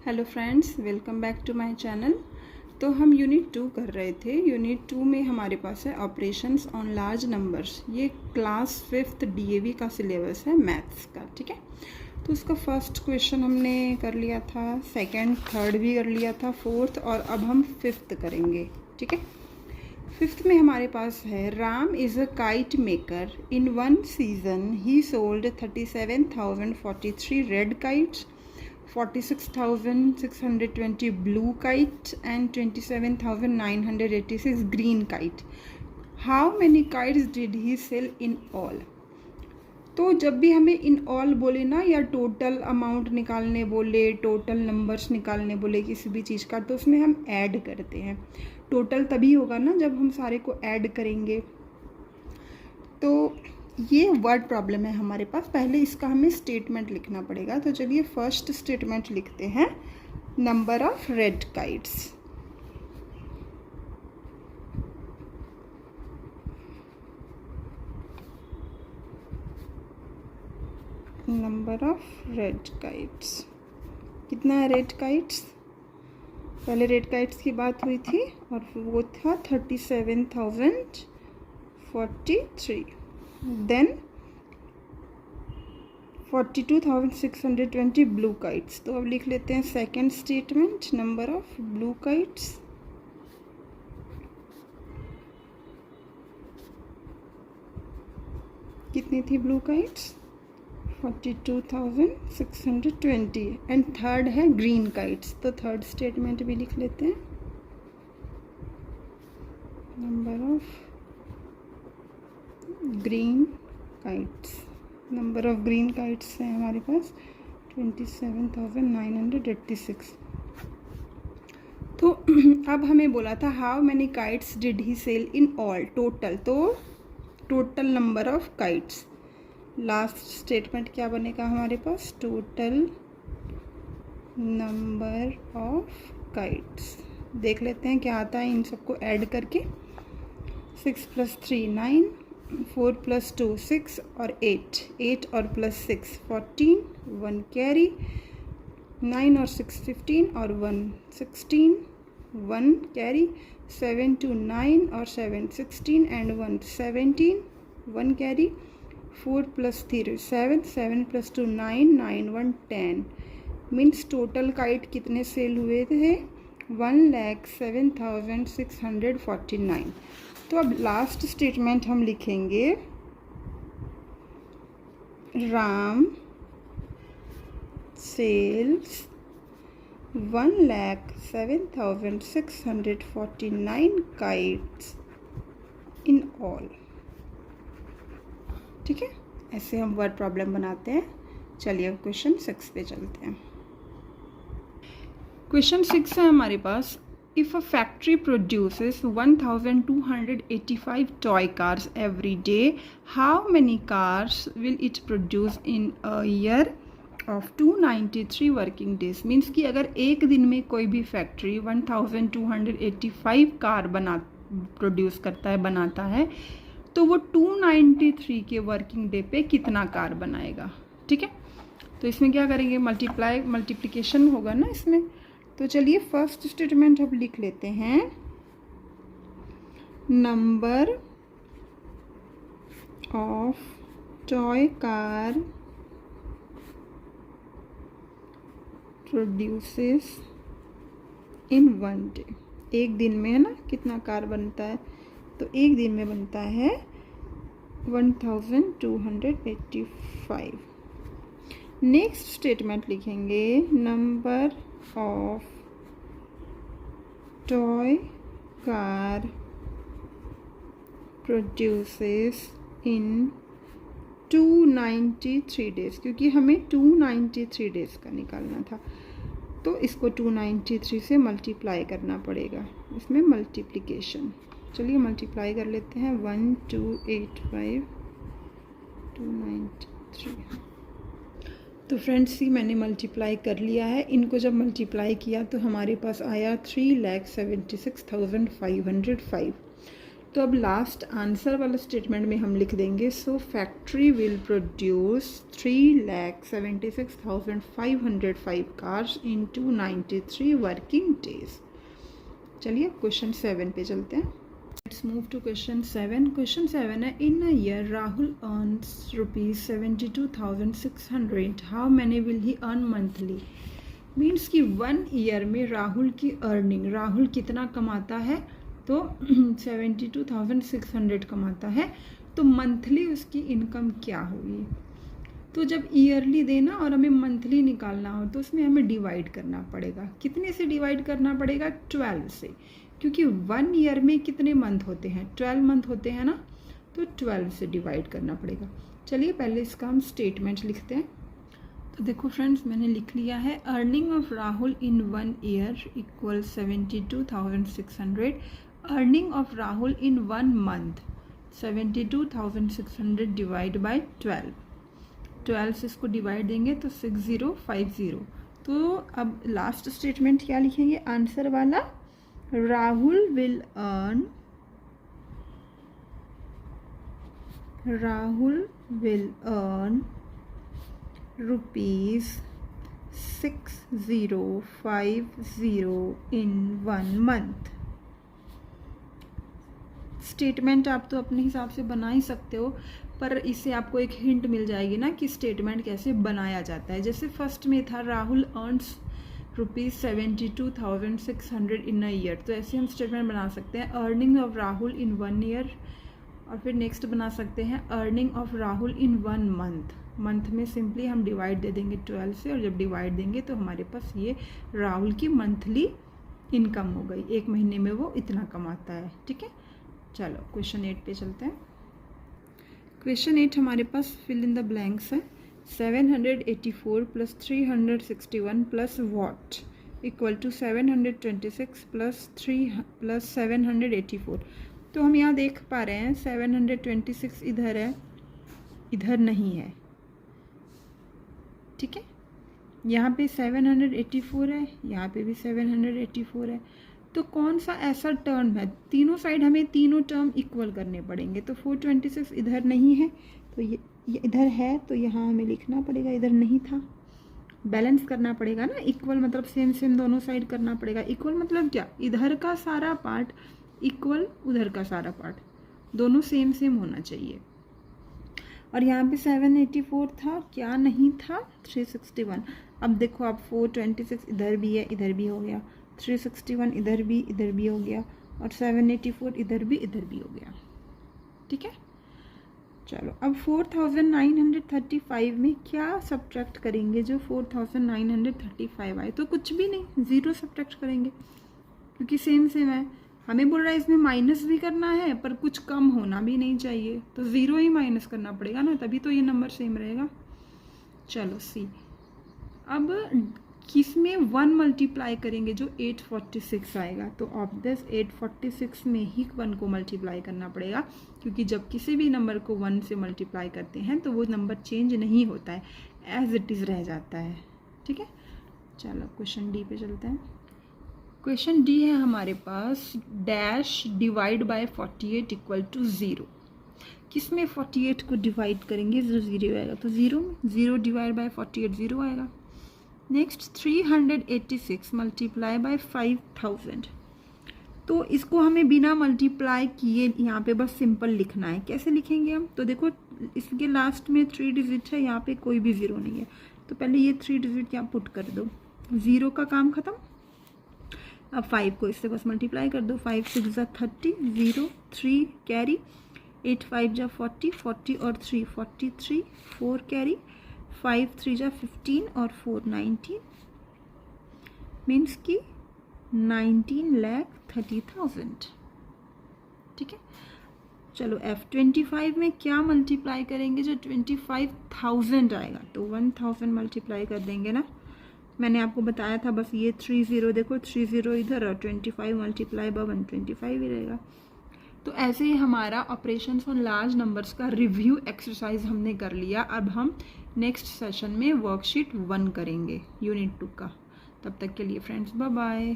Hello friends, welcome back to my channel. तो हम unit 2 कर रहे थे। यूनिट 2 में हमारे पास है ऑपरेशंस ऑन लार्ज नंबर्स। ये क्लास 5th डीएवी का सिलेबस है मैथ्स का, ठीक है। तो उसका फर्स्ट क्वेश्चन हमने कर लिया था, सेकंड थर्ड भी कर लिया था, फोर्थ और अब हम 5th करेंगे, ठीक है। 5th में हमारे पास है Ram is a kite maker. In one season he sold 37,043 red kites, 46,620 blue kite and 27,986 green kite. How many kites did he sell in all? तो जब भी हमें इन ऑल बोले ना, या टोटल अमाउंट निकालने बोले, टोटल नंबर्स निकालने बोले किसी भी चीज़ का, तो उसमें हम ऐड करते हैं। टोटल तभी होगा ना जब हम सारे को ऐड करेंगे। तो ये वर्ड प्रॉब्लम है हमारे पास। पहले इसका हमें स्टेटमेंट लिखना पड़ेगा। तो चलिए फर्स्ट स्टेटमेंट लिखते हैं, number of red kites. Number of red kites कितना है? रेड काइट्स, पहले रेड काइट्स की बात हुई थी और वो था 37,043। Then 42,620 blue kites. तो अब लिख लेते हैं second statement, number of blue kites. कितनी थी ब्लू काइट्स? 42,620। एंड थर्ड है ग्रीन काइट्स। तो थर्ड स्टेटमेंट भी लिख लेते हैं, number of green kites. Number of green kites है हमारे पास 27,986। तो अब हमें बोला था how many kites did he sell in all, total. तो total number of kites, last statement क्या बनेगा हमारे पास? Total number of kites. देख लेते हैं क्या आता है इन सबको ऐड करके। 6 + 3 9, 4 + 2 6 और 8 और +6 14, 1 कैरी, 9 और 6 15 और 1 16, 1 कैरी, 7 2 9 और 7 16 and 1 17, 1 carry, 4 + 3 7, 7 + 2 9, 9 1 10। Means total kite कितने सेल हुए थे? 1,07,649। तो अब लास्ट स्टेटमेंट हम लिखेंगे, Ram sales 1,07,649 kites in all. ठीक है, ऐसे हम वर्ड प्रॉब्लम बनाते हैं। चलिए अब क्वेश्चन 6 पे चलते हैं। क्वेश्चन 6 है हमारे पास, if a factory produces 1,285 toy cars every day, how many cars will it produce in a year of 293 working days. Means कि अगर एक दिन में कोई भी फैक्ट्री 1,285 कार प्रोड्यूस करता है, बनाता है, तो वो 293 के वर्किंग डे पे कितना कार बनाएगा। ठीक है, तो इसमें क्या करेंगे? मल्टीप्लिकेशन होगा ना इसमें। तो चलिए फर्स्ट स्टेटमेंट अब लिख लेते हैं, number of toy car produces in one day. एक दिन में है ना, कितना कार बनता है? तो एक दिन में बनता है 1,285। नेक्स्ट स्टेटमेंट लिखेंगे, number of toy car produces in 293 days, क्योंकि हमें 293 डेज का निकालना था। तो इसको 293 से मल्टीप्लाई करना पड़ेगा, इसमें मल्टीप्लिकेशन। चलिए मल्टीप्लाई कर लेते हैं, 1,285 293। तो फ्रेंड्स, ये मैंने मल्टीप्लाई कर लिया है। इनको जब मल्टीप्लाई किया तो हमारे पास आया 3,76,505। तो अब लास्ट आंसर वाला स्टेटमेंट में हम लिख देंगे so factory will produce 3,76,505 cars in 293 working days. चलिए क्वेश्चन 7 पे चलते हैं। Let's move to question 7। Question 7 है in a year Rahul earns ₹72,600 how many will he earn monthly. Means कि 1 ईयर में राहुल की अर्निंग, राहुल कितना कमाता है तो 72,600 कमाता है, तो मंथली उसकी इनकम क्या होगी। तो जब ईयरली देना और हमें मंथली निकालना हो तो उसमें हमें डिवाइड करना पड़ेगा। कितने से डिवाइड करना पड़ेगा? 12 से, क्योंकि 1 ईयर में कितने मंथ होते हैं? 12 मंथ होते हैं ना, तो 12 से डिवाइड करना पड़ेगा। चलिए पहले इसका हम स्टेटमेंट लिखते हैं। तो देखो फ्रेंड्स, मैंने लिख लिया है earning of Rahul in 1 year equal 72,600। Earning of Rahul in 1 month 72,600 divide by 12 से इसको डिवाइड देंगे तो 6050। तो अब लास्ट स्टेटमेंट क्या लिखेंगे आंसर वाला? Rahul will earn ₹6050 in 1 month. Statement आप तो अपने हिसाब से बना ही सकते हो, पर इससे आपको एक हिंट मिल जाएगी ना कि स्टेटमेंट कैसे बनाया जाता है। जैसे फर्स्ट में था Rahul earns ₹72,600 in a year, तो ऐसे हम स्टेटमेंट बना सकते हैं earning of Rahul in 1 year, और फिर नेक्स्ट बना सकते हैं earning of Rahul in 1 month. Month में सिंपली हम डिवाइड दे देंगे 12 से, और जब डिवाइड देंगे तो हमारे पास ये राहुल की मंथली इनकम हो गई, 1 महीने में वो इतना कमाता है। ठीक है, चलो क्वेश्चन 8 पे चलते हैं। क्वेश्चन 8 हमारे पास फिल इन द ब्लैंक्स है। 784 plus 361 plus what equal to 726 plus 784। तो हम यहाँ देख पा रहे हैं 726 इधर है, इधर नहीं है। ठीक है, यहाँ पे 784 है, यहाँ पे भी 784 है। तो कौन सा ऐसा टर्म है, तीनों साइड हमें तीनों टर्म इक्वल करने पड़ेंगे। तो 426 इधर नहीं है, तो ये इधर है, तो यहाँ हमें लिखना पड़ेगा, इधर नहीं था। बैलेंस करना पड़ेगा ना, इक्वल मतलब सेम सेम दोनों साइड करना पड़ेगा। इक्वल मतलब क्या? इधर का सारा पार्ट इक्वल उधर का सारा पार्ट, दोनों सेम सेम होना चाहिए। और यहाँ पे 784 था, क्या नहीं था? 361। अब देखो आप 426 इधर भी है, इधर भी हो गया, 361 इधर भी हो गया, और 784 इधर भी हो गया। ठीक है, चलो अब 4935 में क्या सब्ट्रैक्ट करेंगे? जो 4935 आए तो कुछ भी नहीं, 0 सब्ट्रैक्ट करेंगे, क्योंकि सेम सेम है। हमें बोल रहा है इसमें माइनस भी करना है, पर कुछ कम होना भी नहीं चाहिए, तो 0 ही माइनस करना पड़ेगा ना, तभी तो ये नंबर सेम रहेगा। चलो सी, अब किसमें 1 मल्टीप्लाई करेंगे? जो 846 आएगा, तो ऑब्वियस 846 में ही 1 को मल्टीप्लाई करना पड़ेगा, क्योंकि जब किसी भी नंबर को 1 से मल्टीप्लाई करते हैं तो वो नंबर चेंज नहीं होता है, एज इट इज़ रह जाता है। ठीक है, चलो क्वेश्चन डी पे चलते हैं। क्वेश्चन डी है हमारे पास dash divide by 48 equal to 0। किसमें 48 को डिवाइड करेंगे? जो 0 आएगा तो 0 डिवाइड बाय 48 0 आएगा। नेक्स्ट 386 मल्टीप्लाई बाय 5000, तो इसको हमें बिना मल्टीप्लाई किए यहाँ पे बस सिंपल लिखना है। कैसे लिखेंगे हम? तो देखो इसके लास्ट में 3 डिजिट है, यहाँ पे कोई भी 0 नहीं है, तो पहले ये 3 डिजिट यहाँ पुट कर दो, 0 का काम खत्म। अब 5 को इससे बस मल्टीप्लाई कर दो, 5 6 जा 30, 0 3 कैरी, 8 5 जा 40, 40 और 3 43, 4 कैरी, 5 3 जा 15 और 4 19, मीन्स की 19,30,000। ठीक है, चलो F25 में क्या मल्टीप्लाई करेंगे? जो 25,000 आएगा तो 1000 मल्टीप्लाई कर देंगे ना। मैंने आपको बताया था, बस ये 30 देखो, 30 इधर और 25 मल्टीप्लाई बाय 125 ही रहेगा। तो ऐसे ही हमारा ऑपरेशंस ऑन लार्ज नंबर्स का रिव्यू एक्सरसाइज हमने कर लिया। अब हम नेक्स्ट सेशन में वर्कशीट 1 करेंगे यूनिट 2 का। तब तक के लिए फ्रेंड्स बाय बाय।